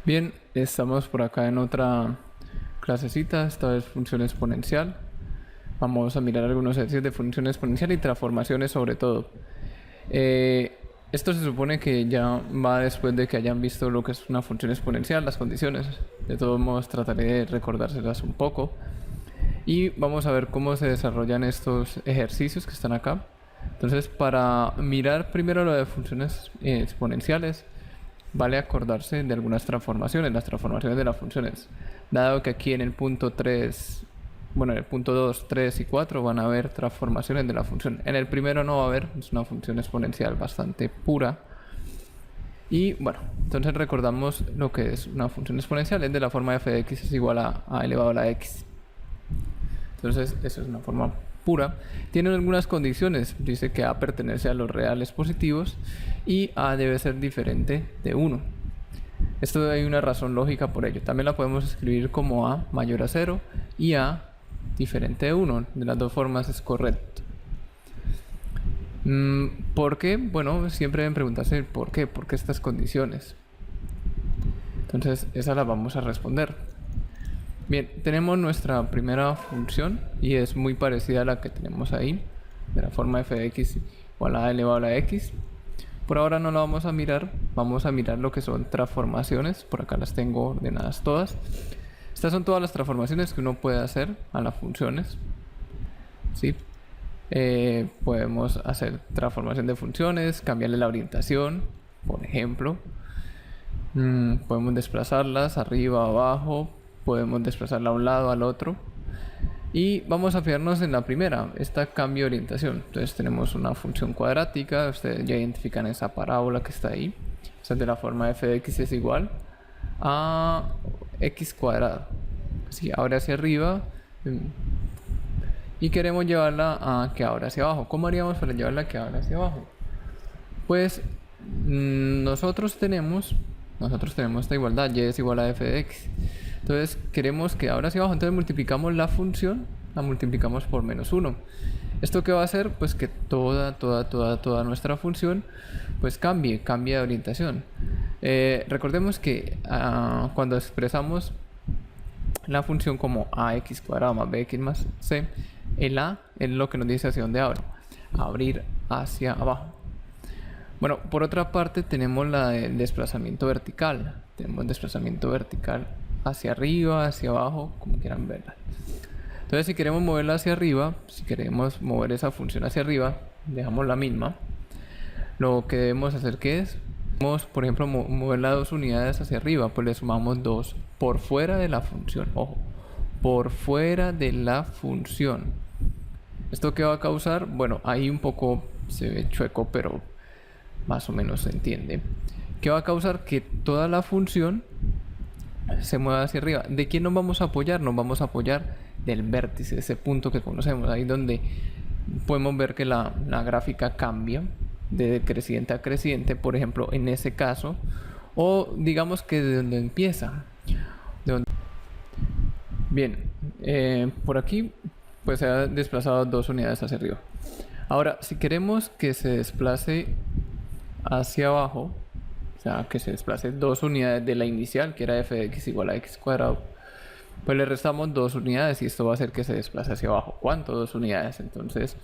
Bien, estamos por acá en otra clasecita, esta vez función exponencial. Vamos a mirar algunos ejercicios de función exponencial y transformaciones sobre todo. Esto se supone que ya va después de que hayan visto lo que es una función exponencial, las condiciones. De todos modos trataré de recordárselas un poco. Y vamos a ver cómo se desarrollan estos ejercicios que están acá. Entonces, para mirar primero lo de funciones exponenciales, vale acordarse de algunas transformaciones, las transformaciones de las funciones. Dado que aquí en el punto 3, bueno, en el punto 2, 3 y 4 van a haber transformaciones de la función. En el primero no va a haber, es una función exponencial bastante pura. Y bueno, entonces recordamos lo que es una función exponencial, es de la forma f de x es igual a elevado a la x. Entonces, eso es una forma pura. Tiene algunas condiciones. Dice que A pertenece a los reales positivos y A debe ser diferente de 1. Esto hay una razón lógica por ello. También la podemos escribir como A mayor a 0 y A diferente de 1. De las dos formas es correcto. ¿Por qué? Bueno, siempre deben preguntarse ¿por qué? ¿Por qué estas condiciones? Entonces, esas las vamos a responder. Bien, tenemos nuestra primera función y es muy parecida a la que tenemos ahí, de la forma f de x igual a elevado a la x. Por ahora no la vamos a mirar lo que son transformaciones, por acá las tengo ordenadas todas. Estas son todas las transformaciones que uno puede hacer a las funciones, ¿sí? Podemos hacer transformación de funciones, cambiarle la orientación, por ejemplo. Podemos desplazarlas arriba, abajo, podemos desplazarla a un lado, al otro. Y vamos a fijarnos en la primera, esta cambio de orientación. Entonces tenemos una función cuadrática, ustedes ya identifican esa parábola que está ahí. Esta es de la forma f de x es igual a x cuadrado. Si abre hacia arriba y queremos llevarla a que abra hacia abajo. ¿Cómo haríamos para llevarla a que abra hacia abajo? Pues nosotros tenemos esta igualdad, y es igual a f de x. Entonces queremos que abra hacia abajo, entonces multiplicamos la función, la multiplicamos por menos 1. ¿Esto qué va a hacer? Pues que toda nuestra función pues cambie de orientación. Recordemos que cuando expresamos la función como ax cuadrado más bx más c, el a es lo que nos dice hacia dónde abre, abrir hacia abajo. Bueno, por otra parte tenemos la del desplazamiento vertical. Tenemos desplazamiento vertical hacia arriba, hacia abajo, como quieran verla. Entonces, si queremos moverla hacia arriba, si queremos mover esa función hacia arriba, dejamos la misma. Lo que debemos hacer, ¿qué es? Podemos, por ejemplo, moverla 2 unidades hacia arriba, pues le sumamos 2 por fuera de la función. Ojo, por fuera de la función. ¿Esto qué va a causar? Bueno, ahí un poco se ve chueco, pero más o menos se entiende. ¿Qué va a causar? Que toda la función se mueva hacia arriba. ¿De quién nos vamos a apoyar? Nos vamos a apoyar del vértice, ese punto que conocemos, ahí donde podemos ver que la gráfica cambia de decreciente a creciente, por ejemplo, en ese caso, o digamos que de donde empieza. Bien, por aquí pues se ha desplazado 2 unidades hacia arriba. Ahora, si queremos que se desplace hacia abajo, o sea, que se desplace 2 unidades de la inicial, que era f de x igual a x cuadrado, pues le restamos 2 unidades y esto va a hacer que se desplace hacia abajo. ¿Cuánto? 2 unidades. Entonces,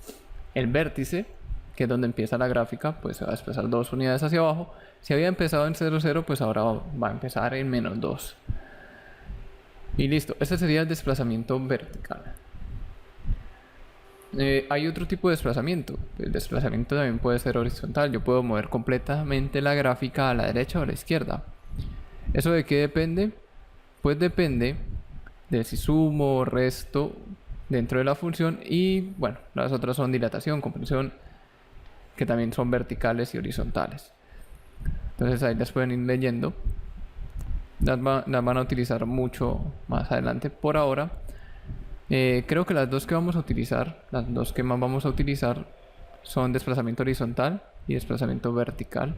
el vértice, que es donde empieza la gráfica, pues se va a desplazar 2 unidades hacia abajo. Si había empezado en 0, 0, pues ahora va a empezar en menos 2. Y listo. Este sería el desplazamiento vertical. Hay otro tipo de desplazamiento. El desplazamiento también puede ser horizontal. Yo puedo mover completamente la gráfica a la derecha o a la izquierda. ¿Eso de qué depende? Pues depende de si sumo o resto dentro de la función. Y bueno, las otras son dilatación, compresión, que también son verticales y horizontales. Entonces ahí las pueden ir leyendo. Las van a utilizar mucho más adelante. Por ahora creo que las dos que vamos a utilizar, las dos que más vamos a utilizar son desplazamiento horizontal y desplazamiento vertical.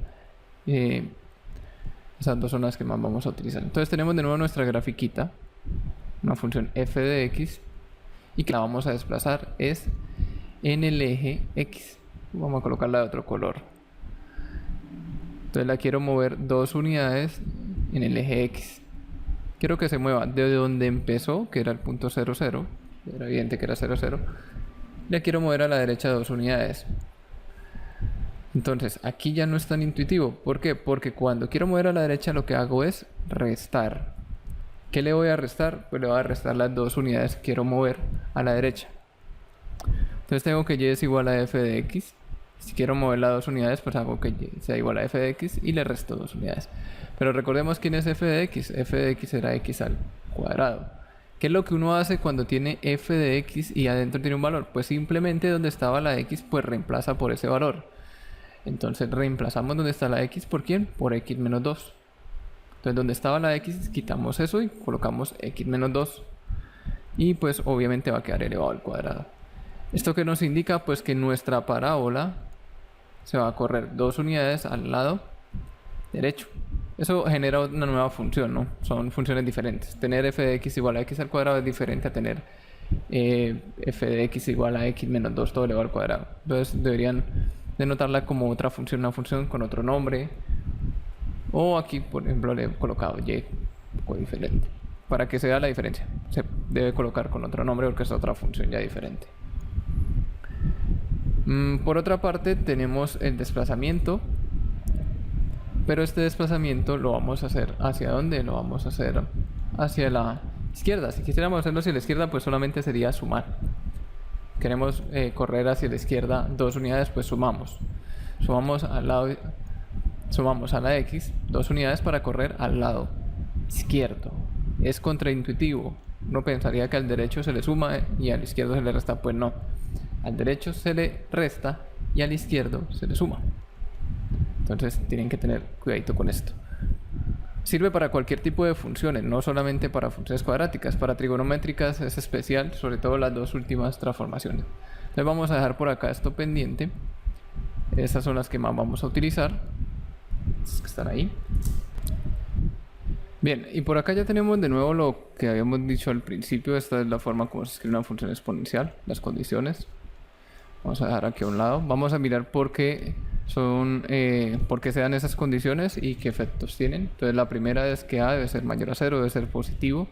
Esas dos son las que más vamos a utilizar. Entonces tenemos de nuevo nuestra grafiquita, una función f de x, y que la vamos a desplazar es en el eje x. Vamos a colocarla de otro color. Entonces la quiero mover 2 unidades en el eje X. Quiero que se mueva de donde empezó, que era el punto 0, 0. Era evidente que era 0, 0. Le quiero mover a la derecha 2 unidades. Entonces, aquí ya no es tan intuitivo. ¿Por qué? Porque cuando quiero mover a la derecha lo que hago es restar. ¿Qué le voy a restar? Pues le voy a restar las 2 unidades que quiero mover a la derecha. Entonces tengo que y es igual a f de x. Si quiero mover las 2 unidades, pues hago que y sea igual a f de x y le resto 2 unidades. Pero recordemos quién es f de x. F de x será x al cuadrado. ¿Qué es lo que uno hace cuando tiene f de x y adentro tiene un valor? Pues simplemente donde estaba la x, pues reemplaza por ese valor. Entonces reemplazamos donde está la x por quién? Por x menos 2. Entonces donde estaba la x quitamos eso y colocamos x menos 2. Y pues obviamente va a quedar elevado al cuadrado. ¿Esto que nos indica? Pues que nuestra parábola se va a correr 2 unidades al lado derecho. Eso genera una nueva función, ¿no? Son funciones diferentes. Tener f de x igual a x al cuadrado es diferente a tener f de x igual a x menos 2 todo elevado al cuadrado. Entonces deberían denotarla como otra función, una función con otro nombre. O aquí, por ejemplo, le he colocado y un poco diferente. Para que se vea la diferencia. Se debe colocar con otro nombre porque es otra función ya diferente. Por otra parte, tenemos el desplazamiento. Pero este desplazamiento lo vamos a hacer ¿hacia dónde? Lo vamos a hacer hacia la izquierda. Si quisiéramos hacerlo hacia la izquierda, pues solamente sería sumar. Queremos correr hacia la izquierda 2 unidades, pues sumamos. Sumamos a la x 2 unidades para correr al lado izquierdo. Es contraintuitivo. Uno pensaría que al derecho se le suma y al izquierdo se le resta. Pues no. Al derecho se le resta y al izquierdo se le suma. Entonces tienen que tener cuidadito con esto. Sirve para cualquier tipo de funciones, no solamente para funciones cuadráticas. Para trigonométricas es especial, sobre todo las 2 últimas transformaciones. Entonces vamos a dejar por acá esto pendiente. Estas son las que más vamos a utilizar. Estas que están ahí. Bien, y por acá ya tenemos de nuevo lo que habíamos dicho al principio. Esta es la forma como se escribe una función exponencial, las condiciones. Vamos a dejar aquí a un lado. Vamos a mirar por qué se dan esas condiciones y qué efectos tienen. Entonces la primera es que a debe ser mayor a 0, debe ser positivo.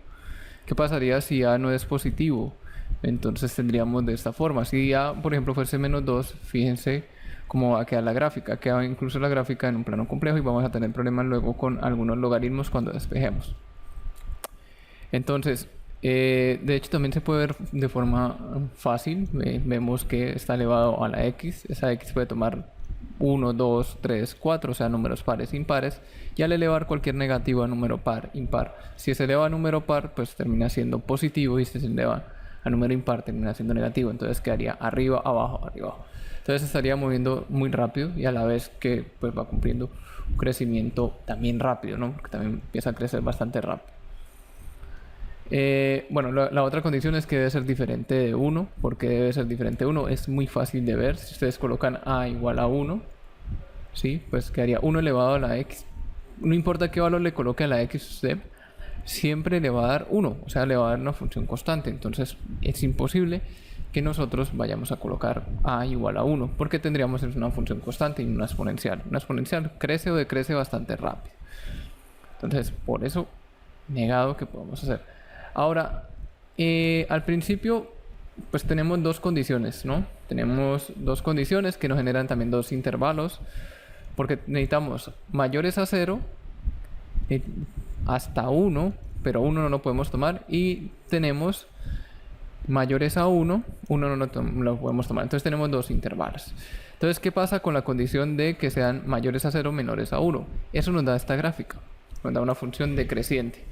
¿Qué pasaría si a no es positivo? Entonces tendríamos de esta forma. Si a, por ejemplo, fuese menos 2, fíjense cómo va a quedar la gráfica. Queda incluso la gráfica en un plano complejo y vamos a tener problemas luego con algunos logaritmos cuando despejemos. Entonces, de hecho también se puede ver de forma fácil. Vemos que está elevado a la x. Esa x puede tomar 1, 2, 3, 4, o sea, números pares, impares. Y al elevar cualquier negativo a número par, impar. Si se eleva a número par, pues termina siendo positivo, y si se eleva a número impar, termina siendo negativo. Entonces quedaría arriba, abajo, arriba, abajo. Entonces se estaría moviendo muy rápido y a la vez que pues va cumpliendo un crecimiento también rápido, ¿no? Porque también empieza a crecer bastante rápido. Bueno, la otra condición es que debe ser diferente de 1. ¿Por qué debe ser diferente de 1? Es muy fácil de ver. Si ustedes colocan a igual a 1, ¿sí? Pues quedaría 1 elevado a la x. No importa qué valor le coloque a la x usted, siempre le va a dar 1. O sea, le va a dar una función constante. Entonces es imposible que nosotros vayamos a colocar a igual a 1, porque tendríamos una función constante y una exponencial. Una exponencial crece o decrece bastante rápido. Entonces, por eso, negado que podemos hacer. Ahora, al principio, pues tenemos 2 condiciones, ¿no? Tenemos 2 condiciones que nos generan también 2 intervalos, porque necesitamos mayores a 0 hasta 1, pero 1 no lo podemos tomar, y tenemos mayores a 1, 1 no lo podemos tomar. Entonces tenemos 2 intervalos. Entonces, ¿qué pasa con la condición de que sean mayores a 0, menores a 1? Eso nos da esta gráfica, nos da una función decreciente.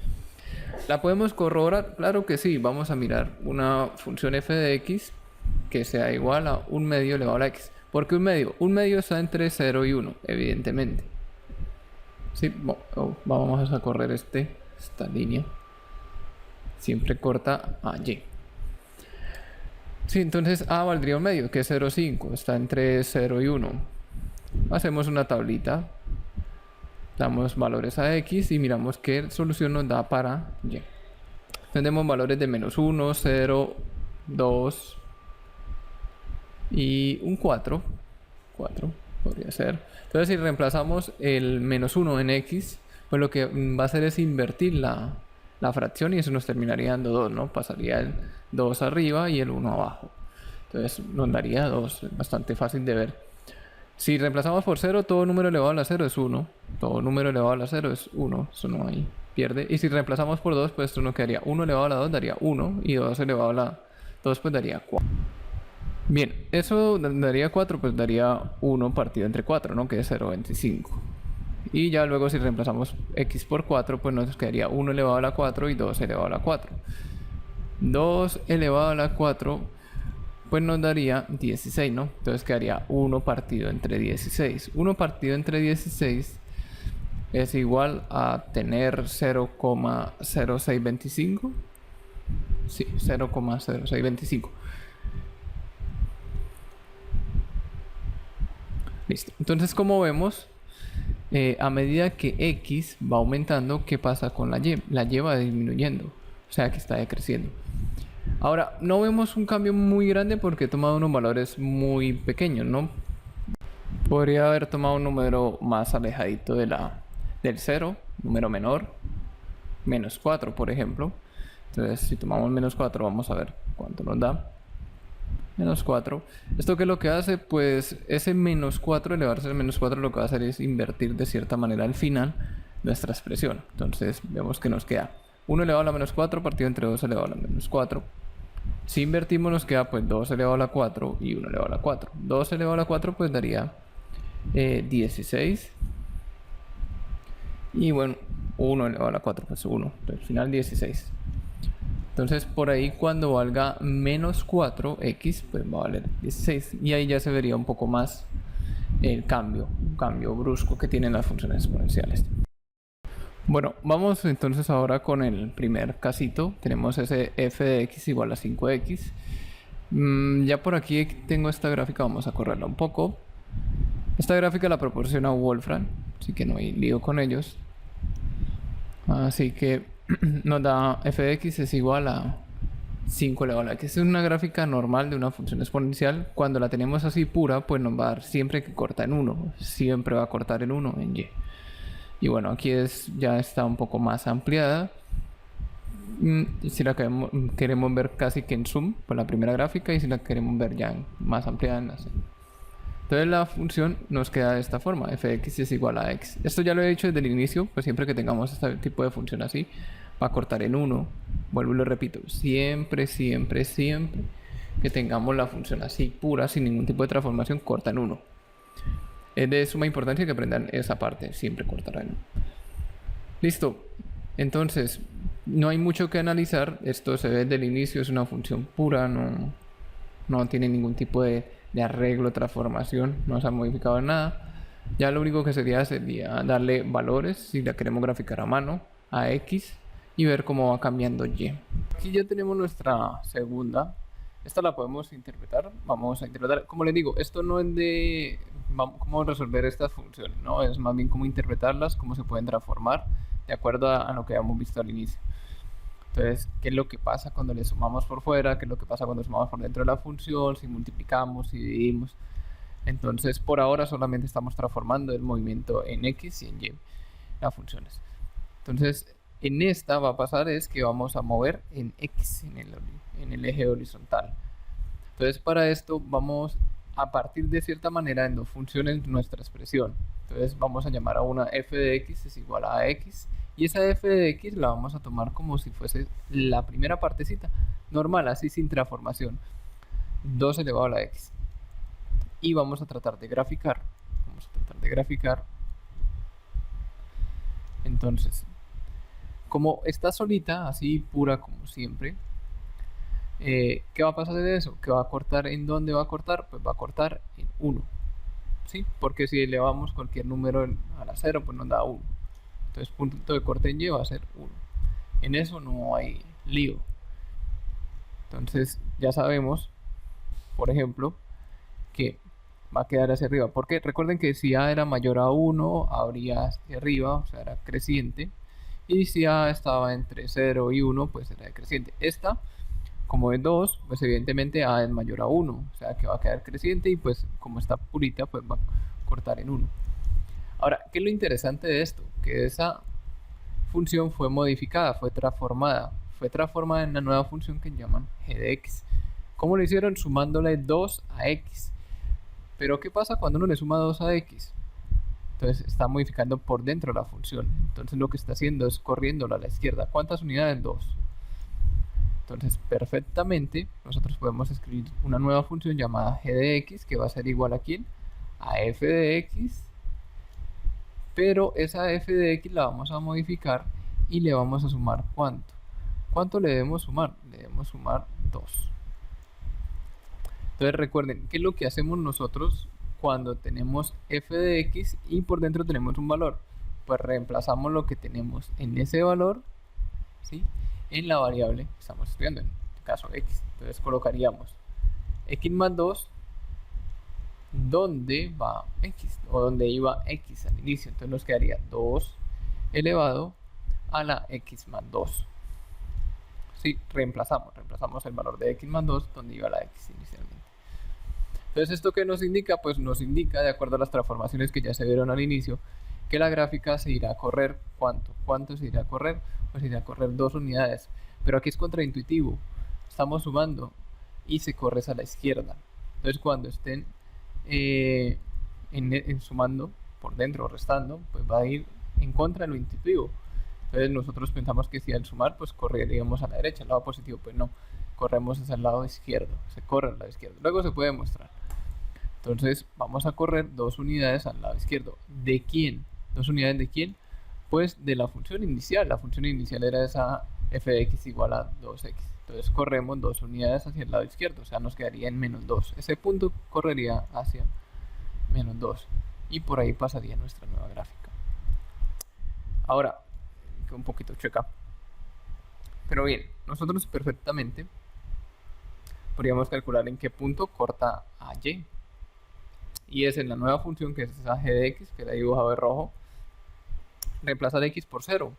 ¿La podemos corroborar? Claro que sí. Vamos a mirar una función f de x que sea igual a 1 medio elevado a la x. ¿Por qué 1 medio? 1 medio está entre 0 y 1, evidentemente. Sí, vamos a correr esta línea. Siempre corta a y. Sí, entonces a valdría 1 medio, que es 0,5. Está entre 0 y 1. Hacemos una tablita. Damos valores a x y miramos qué solución nos da para y. Tenemos valores de menos 1, 0, 2 y un 4. 4 podría ser. Entonces si reemplazamos el menos 1 en x, pues lo que va a hacer es invertir la fracción y eso nos terminaría dando 2, ¿no? Pasaría el 2 arriba y el 1 abajo. Entonces nos daría 2, bastante fácil de ver. Si reemplazamos por 0, todo número elevado a la 0 es 1. Todo número elevado a la 0 es 1. Eso no hay, pierde. Y si reemplazamos por 2, pues esto nos quedaría 1 elevado a la 2 daría 1 y 2 elevado a la 2 pues daría 4. Bien, eso daría 4, pues daría 1 partido entre 4, ¿no? Que es 0,25. Y ya luego si reemplazamos x por 4, pues nos quedaría 1 elevado a la 4 y 2 elevado a la 4. 2 elevado a la 4, pues nos daría 16, ¿no? Entonces quedaría 1 partido entre 16. 1 partido entre 16 es igual a tener 0,0625. Sí, 0,0625. Listo. Entonces, como vemos, a medida que x va aumentando, ¿qué pasa con la y? La y va disminuyendo, o sea que está decreciendo. Ahora, no vemos un cambio muy grande porque he tomado unos valores muy pequeños, ¿no? Podría haber tomado un número más alejadito del 0, número menor, menos 4, por ejemplo. Entonces, si tomamos menos 4, vamos a ver cuánto nos da. Menos 4. ¿Esto qué es lo que hace? Pues ese menos 4, elevarse al menos 4, lo que va a hacer es invertir de cierta manera al final nuestra expresión. Entonces, vemos que nos queda 1 elevado a la menos 4 partido entre 2 elevado a la menos 4. Si invertimos nos queda pues 2 elevado a la 4 y 1 elevado a la 4. 2 elevado a la 4 pues daría 16. Y bueno, 1 elevado a la 4 pues 1. Al final 16. Entonces por ahí cuando valga menos 4x pues va a valer 16. Y ahí ya se vería un poco más el cambio. Un cambio brusco que tienen las funciones exponenciales. Bueno, vamos entonces ahora con el primer casito. Tenemos ese f de x igual a 5x. Ya por aquí tengo esta gráfica, vamos a correrla un poco. Esta gráfica la proporciona Wolfram, así que no hay lío con ellos. Así que nos da f de x es igual a 5 elevado a la x. Es una gráfica normal de una función exponencial. Cuando la tenemos así pura, pues nos va a dar siempre que corta en 1. Siempre va a cortar en 1 en y. Y bueno, aquí ya está un poco más ampliada. Si la queremos ver casi que en zoom, pues la primera gráfica, y si la queremos ver ya más ampliada en la segunda. Entonces la función nos queda de esta forma, f de x es igual a x. Esto ya lo he dicho desde el inicio, pues siempre que tengamos este tipo de función así, va a cortar en 1. Vuelvo y lo repito, siempre que tengamos la función así pura, sin ningún tipo de transformación, corta en 1. Es de suma importancia que aprendan esa parte, siempre cortará en 1. Listo, entonces no hay mucho que analizar, esto se ve desde el inicio, es una función pura, no tiene ningún tipo de arreglo, transformación, no se ha modificado nada. Ya lo único que sería darle valores, si la queremos graficar a mano, a x, y ver cómo va cambiando y. Aquí ya tenemos nuestra segunda. Esta la podemos interpretar, vamos a interpretar, como les digo, esto no es de cómo resolver estas funciones, ¿no? Es más bien cómo interpretarlas, cómo se pueden transformar, de acuerdo a lo que habíamos visto al inicio. Entonces, ¿qué es lo que pasa cuando le sumamos por fuera? ¿Qué es lo que pasa cuando sumamos por dentro de la función? Si multiplicamos, si dividimos. Entonces, por ahora solamente estamos transformando el movimiento en x y en y, las funciones. Entonces, en esta va a pasar es que vamos a mover en x, en el eje horizontal. Entonces, para esto vamos a partir de cierta manera en dos funciones nuestra expresión. Entonces, vamos a llamar a una f de x es igual a x. Y esa f de x la vamos a tomar como si fuese la primera partecita, normal, así sin transformación. 2 elevado a la x. Y vamos a tratar de graficar. Entonces, como está solita, así pura como siempre, ¿qué va a pasar de eso? ¿Que va a cortar en dónde va a cortar? Pues va a cortar en 1. ¿Sí? Porque si elevamos cualquier número a la 0, pues nos da 1. Entonces, punto de corte en y va a ser 1. En eso no hay lío. Entonces, ya sabemos, por ejemplo, que va a quedar hacia arriba. Porque recuerden que si a era mayor a 1, habría hacia arriba, o sea, era creciente. Y si a estaba entre 0 y 1, pues era decreciente. Esta, como es 2, pues evidentemente a es mayor a 1, o sea que va a quedar creciente y pues como está purita, pues va a cortar en 1. Ahora, ¿qué es lo interesante de esto? Que esa función fue modificada, fue transformada. Fue transformada en una nueva función que llaman g de x. ¿Cómo lo hicieron? Sumándole 2 a x. Pero ¿qué pasa cuando uno le suma 2 a x? Entonces está modificando por dentro la función. Entonces lo que está haciendo es corriéndola a la izquierda. ¿Cuántas unidades? 2. Entonces perfectamente nosotros podemos escribir una nueva función llamada g de x que va a ser igual a ¿quién? A f de x. Pero esa f de x la vamos a modificar y le vamos a sumar ¿cuánto? ¿Cuánto le debemos sumar? Le debemos sumar 2. Entonces recuerden, ¿qué es lo que hacemos nosotros cuando tenemos f de x y por dentro tenemos un valor? Pues reemplazamos lo que tenemos en ese valor, ¿sí?, en la variable que estamos estudiando, en este caso x. Entonces colocaríamos x más 2, donde va x, o donde iba x al inicio. Entonces nos quedaría 2 elevado a la x más 2. Sí, reemplazamos el valor de x más 2 donde iba la x inicialmente. Entonces, ¿esto qué nos indica? Pues nos indica, de acuerdo a las transformaciones que ya se vieron al inicio, que la gráfica se irá a correr. ¿Cuánto? ¿Cuánto se irá a correr? Pues se irá a correr 2 unidades. Pero aquí es contraintuitivo. Estamos sumando y se corre a la izquierda. Entonces, cuando estén sumando por dentro o restando, pues va a ir en contra de lo intuitivo. Entonces, nosotros pensamos que si al sumar, pues correríamos a la derecha, al lado positivo. Pues no, corremos hacia el lado izquierdo. Se corre al lado izquierdo. Luego se puede mostrar. Entonces vamos a correr 2 unidades al lado izquierdo. ¿De quién? ¿2 unidades de quién? Pues de la función inicial. La función inicial era esa f de x igual a 2x. Entonces corremos 2 unidades hacia el lado izquierdo. O sea, nos quedaría en menos 2. Ese punto correría hacia menos 2. Y por ahí pasaría nuestra nueva gráfica. Ahora, queda un poquito chueca. Pero bien, nosotros perfectamente podríamos calcular en qué punto corta a y. Y es en la nueva función que es esa g de x, que la he dibujado de rojo, reemplazar x por 0.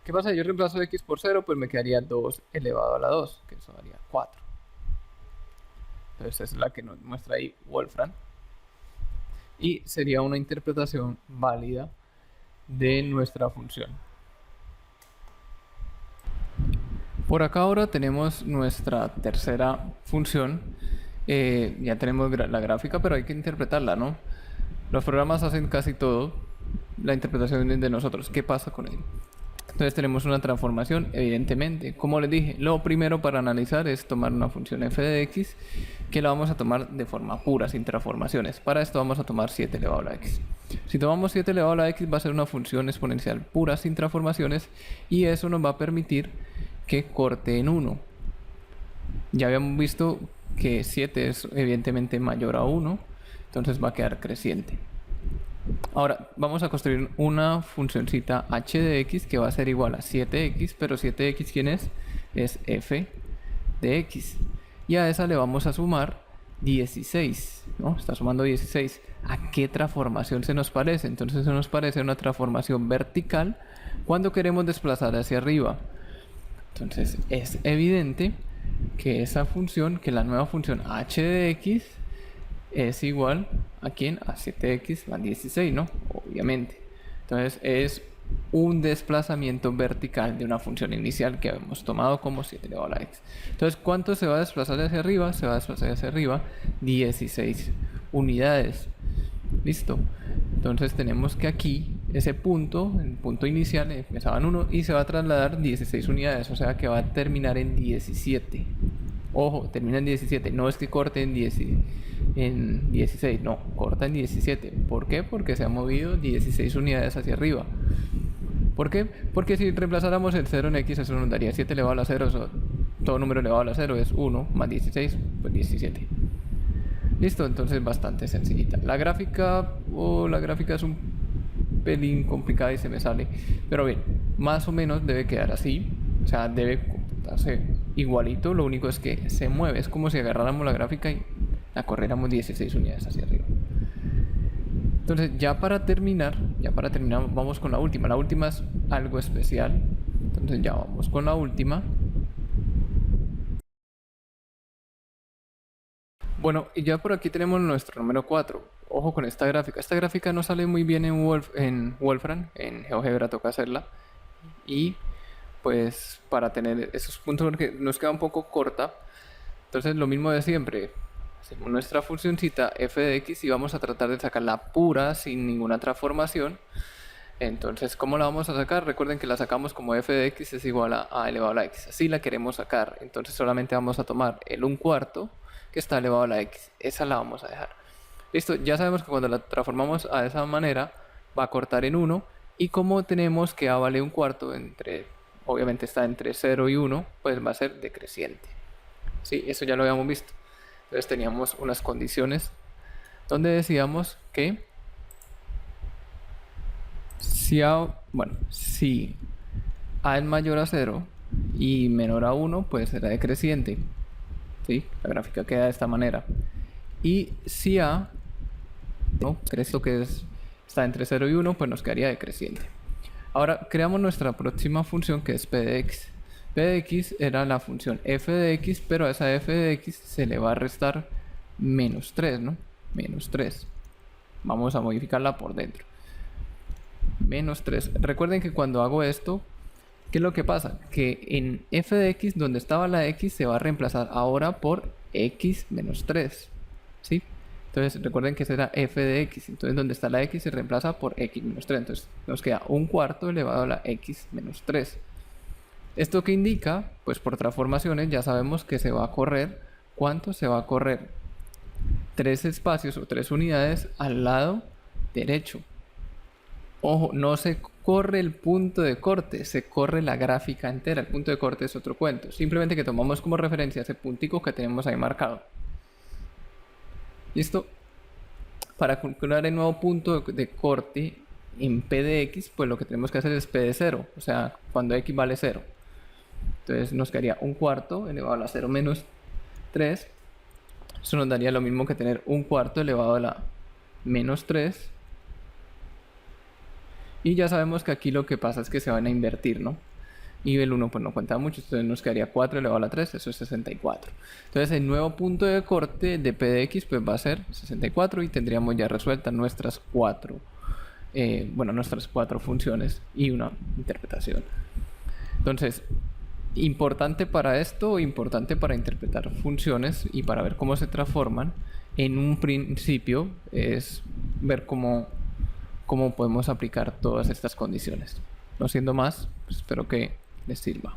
¿Qué pasa? Yo reemplazo x por 0, pues me quedaría 2 elevado a la 2, que eso daría 4. Entonces es la que nos muestra ahí Wolfram. Y sería una interpretación válida de nuestra función. Por acá ahora tenemos nuestra tercera función. Ya tenemos la gráfica, pero hay que interpretarla, ¿no? Los programas hacen casi todo. La interpretación es de nosotros. ¿Qué pasa con él? Entonces tenemos una transformación, evidentemente. Como les dije, lo primero para analizar es tomar una función f de x, que la vamos a tomar de forma pura, sin transformaciones. Para esto vamos a tomar 7 elevado a la x. Si tomamos 7 elevado a la x, va a ser una función exponencial pura, sin transformaciones, y eso nos va a permitir que corte en 1. Ya habíamos visto que 7 es evidentemente mayor a 1, entonces va a quedar creciente. Ahora vamos a construir una funcioncita h de x que va a ser igual a 7x, pero 7x ¿quién es? Es f de x. Y a esa le vamos a sumar 16, ¿no? Está sumando 16. ¿A qué transformación se nos parece? Entonces se nos parece una transformación vertical cuando queremos desplazar hacia arriba. Entonces es evidente que esa función, que la nueva función h de x es igual a ¿quién? A 7x más 16, ¿no? Obviamente. Entonces es un desplazamiento vertical de una función inicial que habíamos tomado como 7 elevado a la x. Entonces, ¿cuánto se va a desplazar hacia arriba? Se va a desplazar hacia arriba 16 unidades. Listo. Entonces tenemos que aquí, ese punto, el punto inicial, empezaba en 1 y se va a trasladar 16 unidades, o sea que va a terminar en 17. Ojo, termina en 17, no es que corte en 16, no, corta en 17. ¿Por qué? Porque se ha movido 16 unidades hacia arriba. ¿Por qué? Porque si reemplazáramos el 0 en x, eso nos daría 7 elevado a la 0, todo número elevado a la 0 es 1 más 16, pues 17. Listo, entonces bastante sencillita. La gráfica es un pelín complicada y se me sale. Pero bien, más o menos debe quedar así. O sea, debe comportarse igualito. Lo único es que se mueve. Es como si agarráramos la gráfica y la corriéramos 16 unidades hacia arriba. Entonces, ya para terminar, vamos con la última. La última es algo especial. Entonces ya vamos con la última. Bueno, y ya por aquí tenemos nuestro número 4. Ojo con esta gráfica. Esta gráfica no sale muy bien en Wolfram. En GeoGebra toca hacerla. y pues para tener esos puntos porque nos queda un poco corta. Entonces lo mismo de siempre, hacemos nuestra funcioncita f de x y vamos a tratar de sacarla pura sin ninguna transformación. Entonces, ¿cómo la vamos a sacar? Recuerden que la sacamos como f de x es igual a elevado a la x. Así la queremos sacar. Entonces solamente vamos a tomar el 1/4 que está elevado a la x. Esa la vamos a dejar. Listo, ya sabemos que cuando la transformamos a esa manera va a cortar en 1. Y como tenemos que a vale 1/4, obviamente está entre 0 y 1, pues va a ser decreciente. Sí, eso ya lo habíamos visto. Entonces teníamos unas condiciones donde decíamos que si a es mayor a 0 y menor a 1, pues será decreciente. ¿Sí? La gráfica queda de esta manera. Y si a, ¿no? Esto que está entre 0 y 1, pues nos quedaría decreciente. Ahora creamos nuestra próxima función que es p de x. P de x era la función f de x, pero a esa f de x se le va a restar menos 3, ¿no? Menos 3. Vamos a modificarla por dentro. Menos 3. Recuerden que cuando hago esto, ¿qué es lo que pasa? Que en f de x, donde estaba la x, se va a reemplazar ahora por x menos 3. ¿Sí? Entonces recuerden que será f de x. Entonces donde está la x se reemplaza por x menos 3. Entonces nos queda 1/4 elevado a la x menos 3. ¿Esto qué indica? Pues por transformaciones ya sabemos que se va a correr. ¿Cuánto? Se va a correr 3 espacios o 3 unidades al lado derecho. Ojo, no se corre el punto de corte, se corre la gráfica entera. El punto de corte es otro cuento. Simplemente que tomamos como referencia ese puntico que tenemos ahí marcado. ¿Listo? Para calcular el nuevo punto de corte en p de x, pues lo que tenemos que hacer es p de 0. O sea, cuando x vale 0. Entonces nos quedaría 1/4 elevado a la 0 menos 3. Eso nos daría lo mismo que tener 1/4 elevado a la menos 3. Y ya sabemos que aquí lo que pasa es que se van a invertir, ¿no? Y el 1 pues no cuenta mucho, entonces nos quedaría 4 elevado a la 3, eso es 64. Entonces el nuevo punto de corte de p de x pues va a ser 64 y tendríamos ya resueltas nuestras nuestras cuatro funciones y una interpretación. Entonces, importante para esto, importante para interpretar funciones y para ver cómo se transforman, en un principio es ver cómo podemos aplicar todas estas condiciones. No siendo más, pues espero que les sirva.